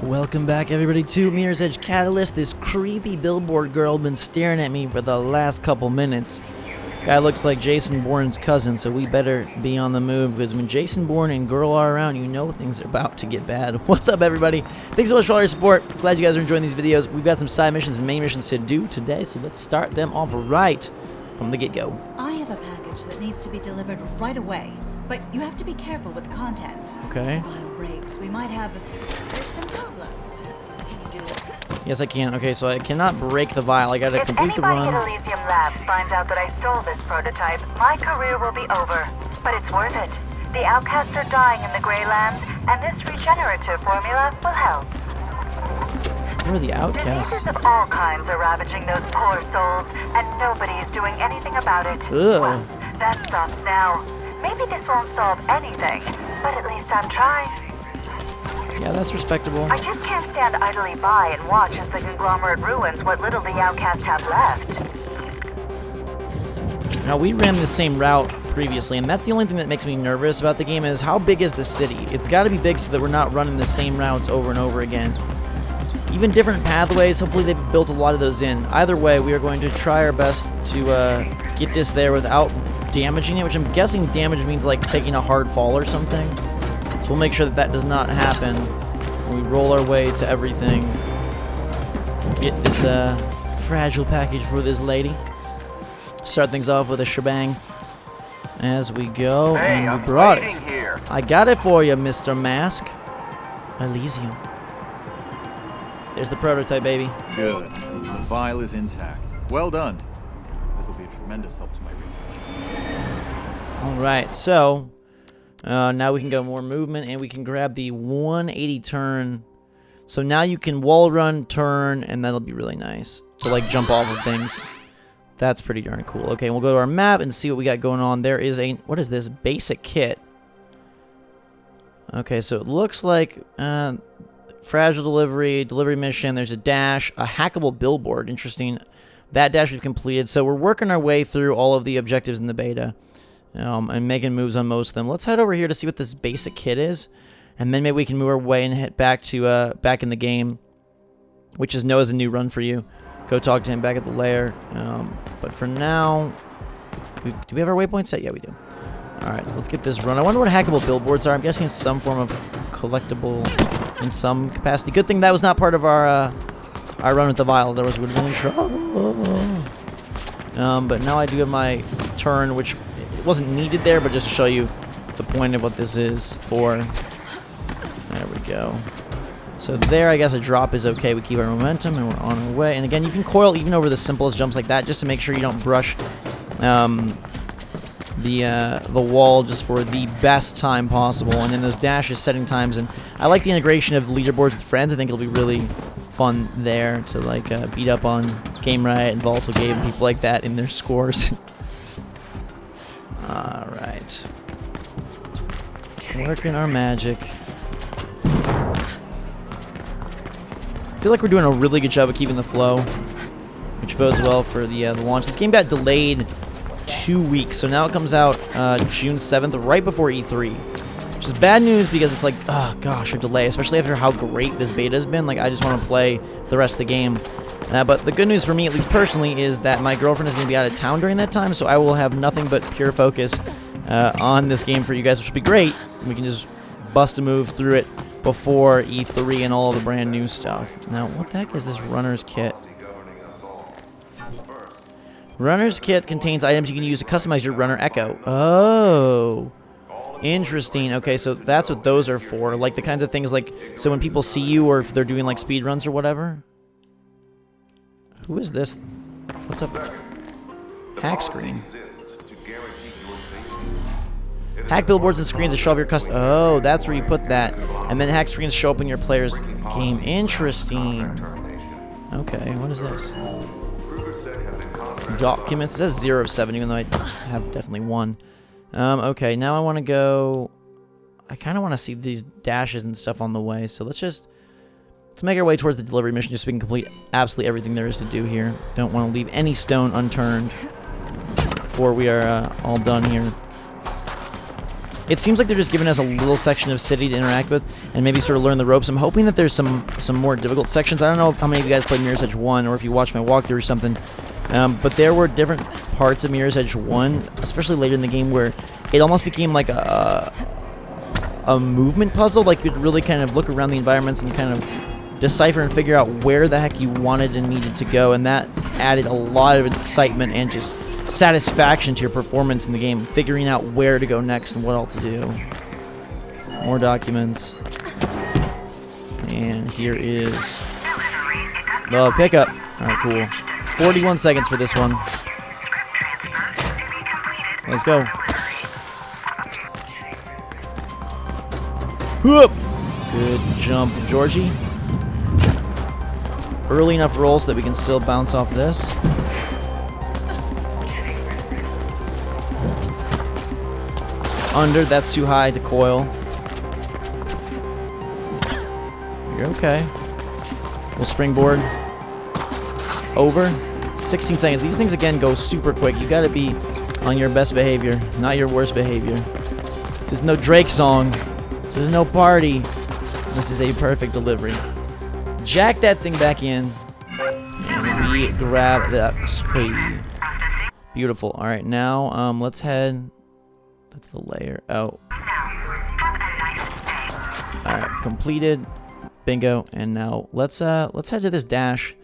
Welcome back, everybody, to Mirror's Edge Catalyst. This creepy billboard girl been staring at me for the last couple minutes. Guy looks like Jason Bourne's cousin, so we better be on the move, because when Jason Bourne and girl are around, you know things are about to get bad. What's up, everybody? Thanks so much for all your support. Glad you guys are enjoying these videos. We've got some side missions and main missions to do today, so let's start them off right from the get-go. I have a package that needs to be delivered right away, but you have to be careful with the contents. Okay. If the vial breaks, we might have some problems. Can you do it? Yes, I can. Okay, so I cannot break the vial. I gotta complete the run. If anybody at Elysium Labs finds out that I stole this prototype, my career will be over. But it's worth it. The outcasts are dying in the Grey Lands, and this regenerative formula will help. Where are the outcasts? Diseases of all kinds are ravaging those poor souls, and nobody is doing anything about it. Ugh. Well, that stops now. Maybe this won't solve anything, but at least I'm trying. Yeah, that's respectable. I just can't stand idly by and watch as the conglomerate ruins what little the outcasts have left. Now, we ran the same route previously, and that's the only thing that makes me nervous about the game is how big is the city? It's got to be big so that we're not running the same routes over and over again. Even different pathways, hopefully they've built a lot of those in. Either way, we are going to try our best to get this there without damaging it, which I'm guessing damage means like taking a hard fall or something. So we'll make sure that that does not happen when we roll our way to everything. Get this fragile package for this lady. Start things off with a shebang as we go, Hey, and we brought it. Here. I got it for you, Mr. Mask. Elysium. There's the prototype, baby. Good. The vial is intact. Well done. This will be a tremendous help to my research. Alright, so now we can go more movement, and we can grab the 180 turn. So now you can wall run, turn, and that'll be really nice to like jump off of things. That's pretty darn cool. Okay, we'll go to our map and see what we got going on. There is a, what is this? Basic kit. Okay, so it looks like fragile delivery mission. There's a dash, a hackable billboard. Interesting. That dash we've completed. So we're working our way through all of the objectives in the beta. And making moves on most of them. Let's head over here to see what this basic kit is, and then maybe we can move our way and head back to back in the game, which is Noah's a new run for you. Go talk to him back at the lair. But for now, do we have our waypoint set? Yeah, we do. All right, so let's get this run. I wonder what hackable billboards are. I'm guessing it's some form of collectible in some capacity. Good thing that was not part of our run with the vial. There was would have been in trouble. But now I do have my turn, which wasn't needed there, but just to show you the point of what this is for. There we go. So there, I guess a drop is okay. We keep our momentum, and we're on our way. And again, you can coil even over the simplest jumps like that, just to make sure you don't brush the wall just for the best time possible. And then those dashes, setting times, and I like the integration of leaderboards with friends. I think it'll be really fun there to like beat up on Game Riot and Volatile Game and people like that in their scores. Alright. Working our magic. I feel like we're doing a really good job of keeping the flow, which bodes well for the launch. This game got delayed 2 weeks, so now it comes out June 7th, right before E3. Which is bad news because it's like, oh gosh, a delay, especially after how great this beta has been. Like, I just want to play the rest of the game. But the good news for me, at least personally, is that my girlfriend is going to be out of town during that time, so I will have nothing but pure focus on this game for you guys, which will be great. We can just bust a move through it before E3 and all of the brand new stuff. Now, what the heck is this runner's kit? Runner's kit contains items you can use to customize your runner echo. Oh, interesting. Okay, so that's what those are for. Like the kinds of things like, so when people see you or if they're doing like speed runs or whatever. Who is this? What's up? Hack screen. Hack billboards and screens that show up your custom. Oh, that's where you put that. And then hack screens show up in your player's game. Interesting. Okay, what is this? Documents. It says 0 of 7, even though I have definitely 1. Okay, now I want to go. I kind of want to see these dashes and stuff on the way. So let's make our way towards the delivery mission just so we can complete absolutely everything there is to do here. Don't want to leave any stone unturned before we are all done here. It seems like they're just giving us a little section of city to interact with and maybe sort of learn the ropes. I'm hoping that there's some more difficult sections. I don't know how many of you guys played Mirror's Edge 1 or if you watched my walkthrough or something, but there were different parts of Mirror's Edge 1, especially later in the game, where it almost became like a movement puzzle. Like you'd really kind of look around the environments and kind of decipher and figure out where the heck you wanted and needed to go, and that added a lot of excitement and just satisfaction to your performance in the game, figuring out where to go next and what all to do. More documents. And here is the pickup. Alright, cool. 41 seconds for this one. Let's go. Whoop! Good jump, Georgie. Early enough roll so that we can still bounce off this. Under, that's too high to coil. You're okay. We'll springboard. Over. 16 seconds. These things, again, go super quick. You gotta be on your best behavior, not your worst behavior. This is no Drake song. This is no party. This is a perfect delivery. Jack that thing back in. And we grab the XP. Beautiful. Alright, now let's head. That's the layer. Oh. Alright, completed. Bingo. And now let's head to this dash.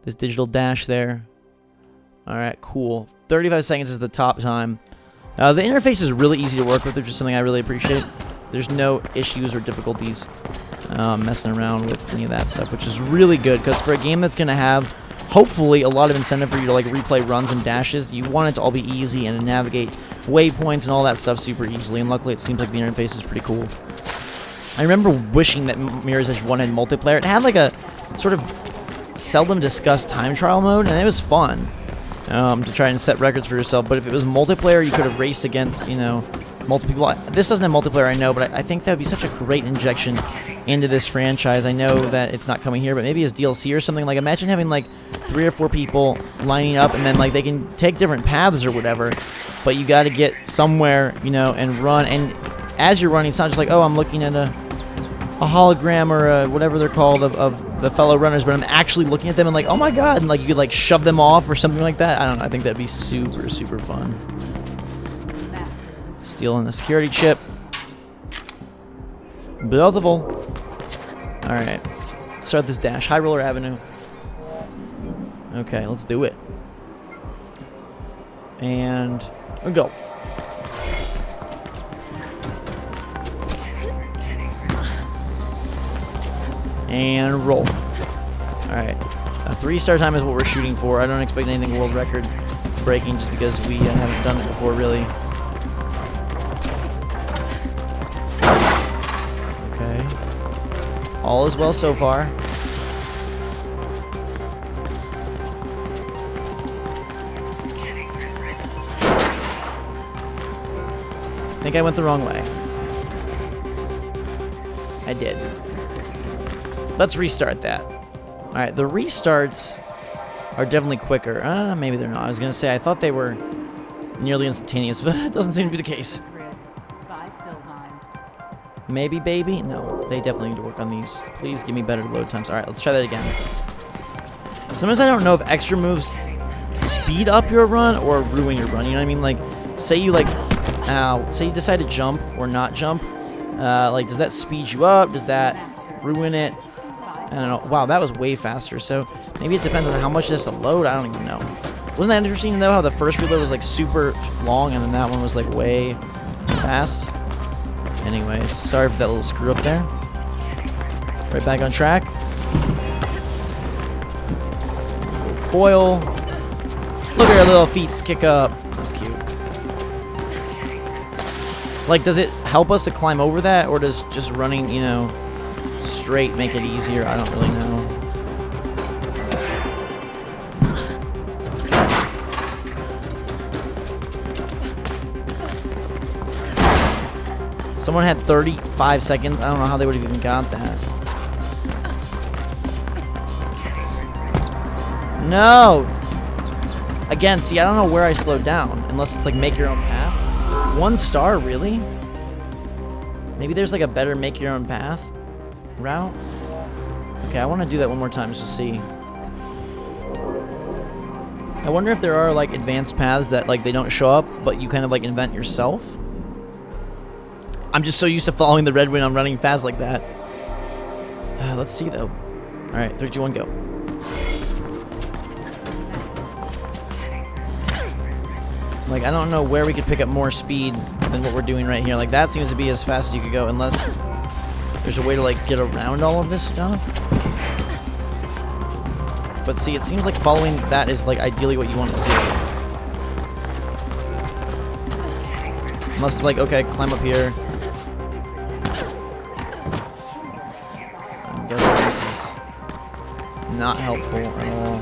This digital dash there. Alright, cool. 35 seconds is the top time. The interface is really easy to work with, which is something I really appreciate. There's no issues or difficulties messing around with any of that stuff, which is really good, because for a game that's going to have, hopefully, a lot of incentive for you to like replay runs and dashes, you want it to all be easy and to navigate waypoints and all that stuff super easily, and luckily it seems like the interface is pretty cool. I remember wishing that Mirror's Edge 1 had multiplayer. It had like a sort of seldom discussed time trial mode, and it was fun to try and set records for yourself, but if it was multiplayer, you could have raced against, you know, multiple people. This doesn't have multiplayer, I know, but I think that would be such a great injection into this franchise. I know that it's not coming here, but maybe as DLC or something. Like, imagine having like 3 or 4 people lining up, and then like they can take different paths or whatever, but you got to get somewhere, you know, and run. And as you're running, it's not just like, oh, I'm looking at a hologram or whatever they're called of the fellow runners, but I'm actually looking at them and like, oh my god, and like you could like shove them off or something like that. I don't know. I think that'd be super, super fun. Stealing the security chip. Beautiful. Alright. Let's start this dash. High Roller Avenue. Okay, let's do it. And go. And roll. Alright. A 3-star time is what we're shooting for. I don't expect anything world record breaking just because we haven't done it before, really. All is well so far. I think I went the wrong way. I did. Let's restart that. Alright, the restarts are definitely quicker. Maybe they're not. I was going to say, I thought they were nearly instantaneous, but it doesn't seem to be the case. Maybe, baby? No, they definitely need to work on these. Please give me better load times. Alright, let's try that again. Sometimes I don't know if extra moves speed up your run or ruin your run. You know what I mean? Like, say you say you decide to jump or not jump. Like, does that speed you up? Does that ruin it? I don't know. Wow, that was way faster. So maybe it depends on how much it has to load. I don't even know. Wasn't that interesting though? How the first reload was like super long and then that one was like way fast. Anyways, sorry for that little screw up there. Right back on track. Coil. Look at her little feet kick up. That's cute. Like, does it help us to climb over that, or does just running, you know, straight make it easier? I don't really know. Someone had 35 seconds. I don't know how they would have even got that. No! Again, see, I don't know where I slowed down. Unless it's like make your own path. 1 star, really? Maybe there's like a better make your own path route. Okay, I want to do that one more time just to see. I wonder if there are like advanced paths that like they don't show up, but you kind of like invent yourself. I'm just so used to following the red when I'm running fast like that. Let's see though. All right, 3, 2, 1, go. Like I don't know where we could pick up more speed than what we're doing right here. Like that seems to be as fast as you could go, unless there's a way to like get around all of this stuff. But see, it seems like following that is like ideally what you want to do. Unless it's like, okay, climb up here. I guess this is not helpful at all.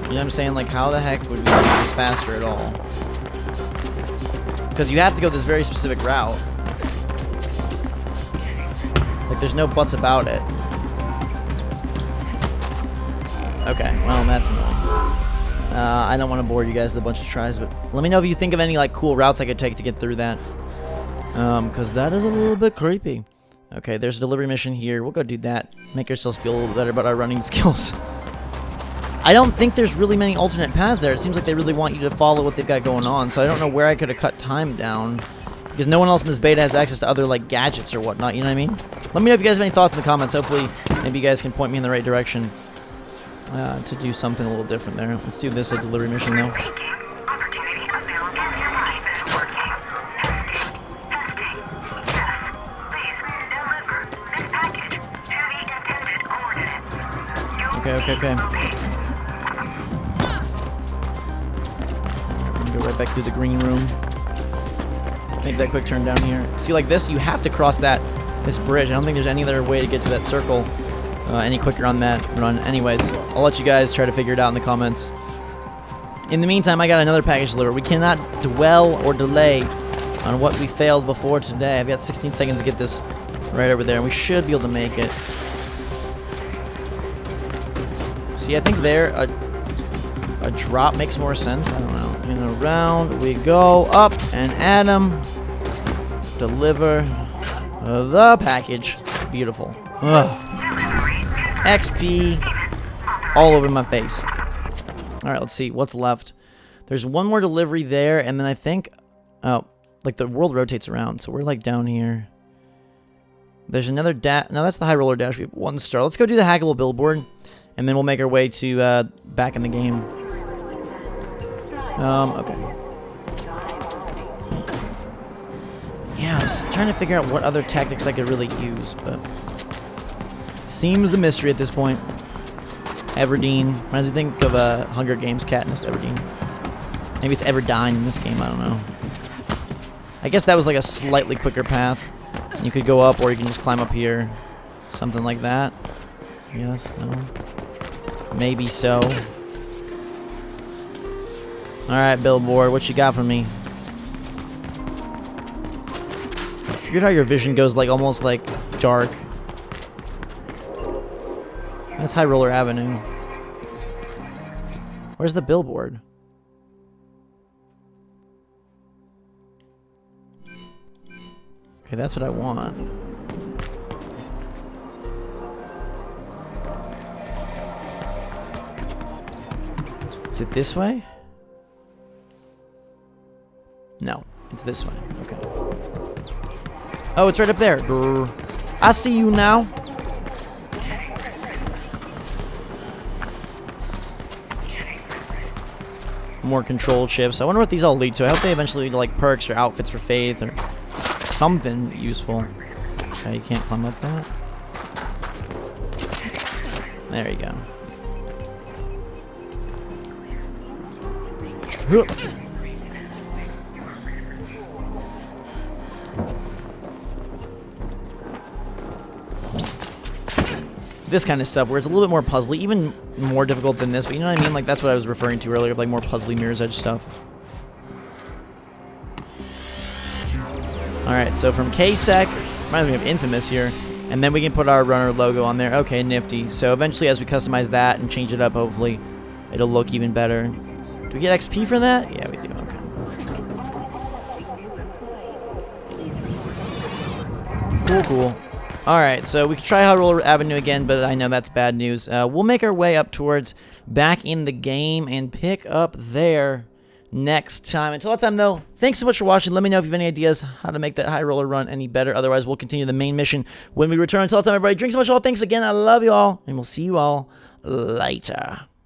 You know what I'm saying? Like, how the heck would we make this faster at all? Because you have to go this very specific route. Like, there's no buts about it. Okay, well, that's annoying. I don't want to bore you guys with a bunch of tries, but let me know if you think of any, like, cool routes I could take to get through that. Because that is a little bit creepy. Okay, there's a delivery mission here. We'll go do that. Make ourselves feel a little better about our running skills. I don't think there's really many alternate paths there. It seems like they really want you to follow what they've got going on, so I don't know where I could have cut time down. Because no one else in this beta has access to other, like, gadgets or whatnot, you know what I mean? Let me know if you guys have any thoughts in the comments. Hopefully, maybe you guys can point me in the right direction to do something a little different there. Let's do this, a delivery mission, though. Okay. Go right back through the green room. Make that quick turn down here. See, like this, you have to cross this bridge. I don't think there's any other way to get to that circle any quicker on that run. Anyways, I'll let you guys try to figure it out in the comments. In the meantime, I got another package delivered. We cannot dwell or delay on what we failed before today. I've got 16 seconds to get this right over there, and we should be able to make it. See, I think there a drop makes more sense. I don't know. And around we go, up and at 'em. Deliver the package. Beautiful. Ugh. XP all over my face. All right, let's see what's left. There's one more delivery there, and then I think, oh, like the world rotates around, so we're like down here. There's another dash. No, that's the high roller dash. We have 1 star. Let's go do the Hackable billboard, and then we'll make our way to back in the game. Okay. Yeah, I was trying to figure out what other tactics I could really use, but it seems a mystery at this point. Everdeen. Reminds me think of a Hunger Games Katniss Everdeen. Maybe it's Everdine in this game, I don't know. I guess that was like a slightly quicker path. You could go up, or you can just climb up here. Something like that. Yes, no. Maybe so. Alright, billboard, what you got for me? Weird how your vision goes like almost like dark. That's High Roller Avenue. Where's the billboard? Okay, that's what I want. Is it this way? No, it's this way. Okay. Oh, it's right up there. I see you now. More control chips. I wonder what these all lead to. I hope they eventually lead to like perks or outfits for Faith or something useful. Okay, you can't climb up that. There you go. This kind of stuff where it's a little bit more puzzly, even more difficult than this, but you know what I mean? Like, that's what I was referring to earlier, like more puzzly Mirror's Edge stuff. Alright, so from KSEC, reminds me of Infamous here, and then we can put our runner logo on there. Okay, nifty. So eventually, as we customize that and change it up, hopefully, it'll look even better. Do we get XP for that? Yeah, we do. Okay. Cool, cool. Alright, so we can try High Roller Avenue again, but I know that's bad news. We'll make our way up towards back in the game and pick up there next time. Until that time, though, thanks so much for watching. Let me know if you have any ideas how to make that High Roller run any better. Otherwise, we'll continue the main mission when we return. Until that time, everybody, drink so much all. Thanks again. I love you all, and we'll see you all later.